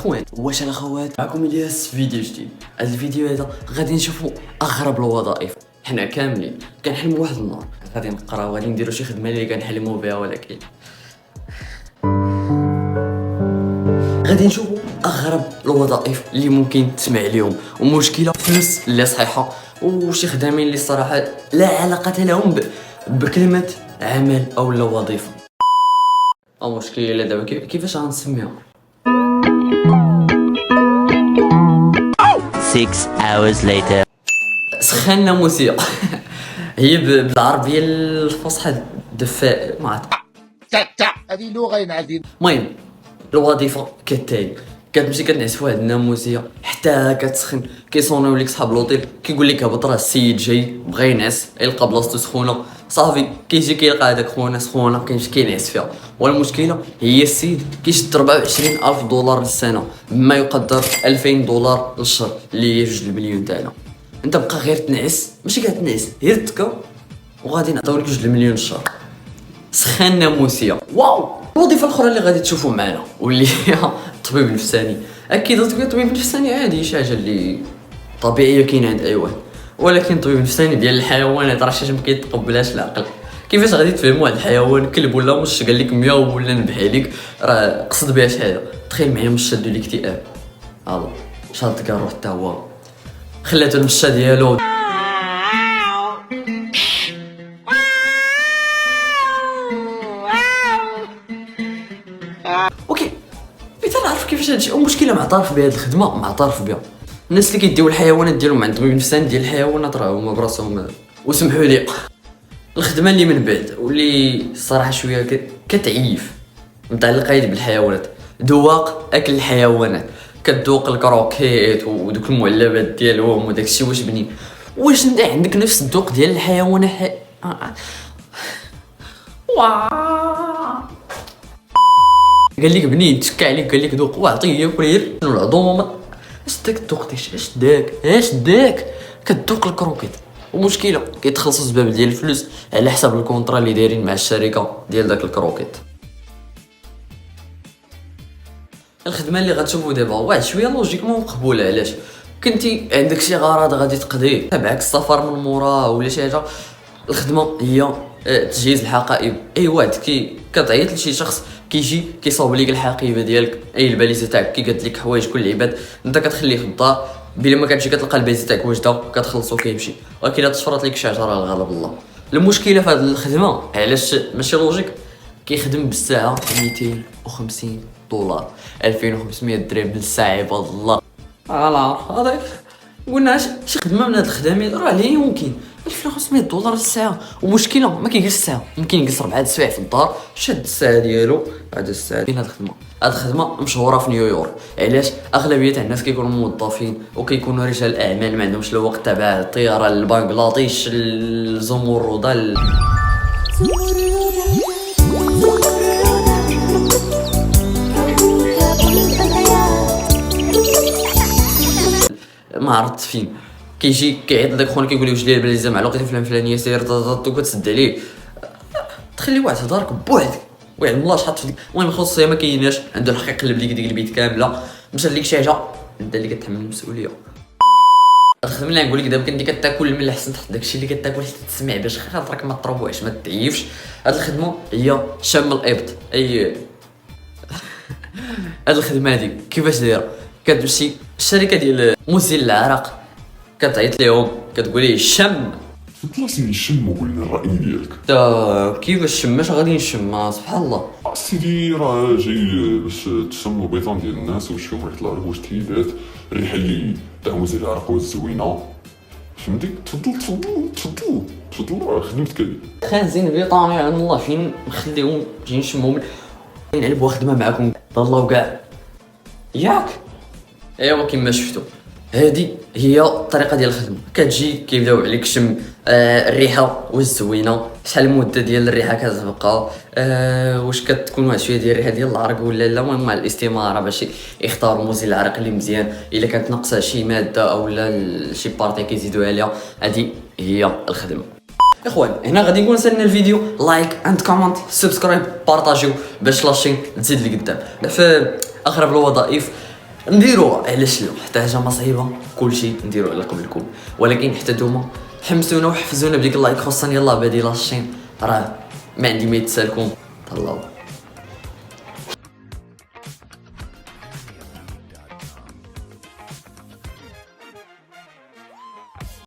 اخوان واش الاخوات معكم الياس في فيديو جديد. هذا الفيديو هذا غادي نشوفوا اغرب الوظائف. حنا كاملين كنحلموا واحد النهار غادي نقراو غادي نديروا شي خدمه اللي كنحلموا بها، ولكن غادي نشوفوا اغرب الوظائف اللي ممكن تسمع عليهم، ومشكله فلوس اللي صحيحه، وشي خدامين اللي الصراحه لا علاقه لهم بكلمه عمل او لا وظيفه. او مشكله دابا كيفاش غنسميها؟ 6 hours later. سخنا موسيقى. هي بالعربيه الفصحى دفاء ما عرفت. هذه لغه ينعدين. المهم الوظيفه كالتالي، كتمشي كتنعس في واحد الناموسيه حتى كتسخن، كيصونيو ليك صحاب لوطيل كيقول لك هبط راه السيد جاي بغى ينعس، يلقى بلاصتو سخونه صافي، كيجي كيلقى هذاك خونا سخونه كيمشي كينعس فيها. والمشكله هي السيد كيشد 24,000 دولار للسنه، بما يقدر 2000 دولار للشهر اللي هي 2 مليون تاعنا. انت بقى غير تنعس، ماشي كتنعس غير تكا وغادي نعطيو لك 2 مليون الشهر. سخان ناموسيه. واو. الوظيفه الاخرى اللي غادي تشوفوا معنا واللي هي الطبيب النفساني. اكيد الطبيب النفساني عادي شي حاجه اللي طبيعيه كاينه عند اي واحد، ولكن الطبيب النفساني ديال الحيوانات راه شي ما كيتقبلهاش العقل. كيفاش غادي تفهم واحد الحيوان كلب ولا مش قال لك مياو ولا نبح عليك راه قصد بها شي حاجه؟ تخيل معايا مش شادو الاكتئاب، الله شاد كاع روح حتى هو خلاتو المشا ديالو اوكي. بغيت نعرف كيفاش هادشي. المشكله معترف بهاد الخدمه، معترف بها. الناس اللي كيديو الحيوانات ديالهم عند طبيب نفساني ديال الحيوانات راه هما براسهم وسمحوا لي. الخدمه اللي من بعد واللي الصراحه شويه كتعيف متعلقه بالحيوانات، ذواق اكل الحيوانات. كتذوق الكروكيت ودوك المعلبات ديالهم وداك الشيء. واش بنين؟ واش انت عندك نفس الذوق ديال الحيوانات؟ قال لك بنين تشكى عليك قال لك ذوق واعطيه ياكل غير العظومه. اش داك الذوق اش داك كتذوق الكروكيت. ومشكله كيتخلصوا سباب ديال الفلوس على حساب الكونطرا اللي دايرين مع الشركه ديال داك الكروكيت. الخدمه اللي غتشوفوا دابا واحد شويه لوجيكمون مقبوله. علاش؟ كنتي عندك شي غرض غادي تقضيه تبعك السفر من موراه ولا شي حاجه، الخدمه هي تجهيز الحقائب. اي واحد كتعيط لشي شخص كيجي كيصاوب ليك الحقيبه ديالك، اي الباليزه تاعك كي قالت لك حوايج كل عباد انت كتخليه في الدار، بلا ما كتجي كتلقى الباليزه تاعك واجده كتخلصو كيمشي. ولكن الا تشفرت لك شي حاجه راه الغالب الله. المشكله في هذه الخدمه علاش ماشي لوجيك، كيخدم بالساعه 250 دولار 2500 درهم بالساعه عباد الله. هذا قلنا شي خدمه من هاد الخدامين راه لا يمكن 2500 دولار الساعه. ومشكله ما كيجلس الساعه، ممكن يجلس 4 سوايع في الدار شاد الساعه ديالو. هذا الساعه فين هاد الخدمه؟ هاد الخدمه مشهوره في نيويورك. علاش؟ اغلبيه تاع الناس كيكونوا موظفين وكيكونوا رجال اعمال ما عندهمش الوقت تبع الطياره لبنغلاديش الزمرده ما عرفت فين. كيجي كيعيط لداك خونا كيقول لي واش لي الباليزه مع الوقت الفلانيه سير وكتسد عليه. تخلي واحد في دارك بوحدك واحد الله شحال في. المهم الخصوصيه ما كايناش، عنده الحق يقلب ليك ديك البيت كامله. مشى ليك شي حاجه انت اللي كتحمل المسؤوليه. الخدمه اللي نقول لك دابا كنتي كتاكل من الاحسن تحط داكشي اللي كتاكل حتى تسمع باش خاطرك ما تروحش ما تعيفش. هاد الخدمه هي شم الابط. اي هاد الخدمه هادي كيفاش دايره؟ كتمشي الشركه ديال مزيل العرق كتعيط ليهم كتقول ليه شم خلاص نشم وقول لنا الراي ديالك. تا كيفاش الشماش غادي نشم؟ سبحان الله. سيدي راه جاي باش تشم البيطون ديال الناس واش فيهم ريحه العرق واش تهيدات الريحه اللي تاع مزيل العرق واش زوينه فهمتي. تفضل راه خدمتك هادي. خازن بيطامي عند الله فين نخليهم جاي نشمو نلعبوا خدمه معاكم الله كاع ياك. ايوا كيما شفتوا هذه هي الطريقه ديال الخدمه. كتجي كيبداو عليك شم الريحه واش زوينه، شحال المده ديال الريحه كتبقى، واش كتكون واحد شويه ديال الريحه ديال العرق ولا لا. المهم مع الاستماره باش يختاروا مزيل العرق اللي مزيان. الا كانت ناقصه شي ماده او لا شي بارتي كيزيدوا عليها، هذه هي الخدمه. اخوان هنا غادي نكون سالنا الفيديو لايك اند كومنت سبسكرايب بارطاجيو باش لاشين تزيد لقدام. في اغرب الوظائف نديرو علاش لا، حتى حاجه مصعيبه كلشي نديرو على قبلكم، ولكن حتى نتوما حمسونا وحفزونا بديك اللايك، خصوصا يلاه بادي لاشين راه ما عندي ما يتسالكم. تهلاو.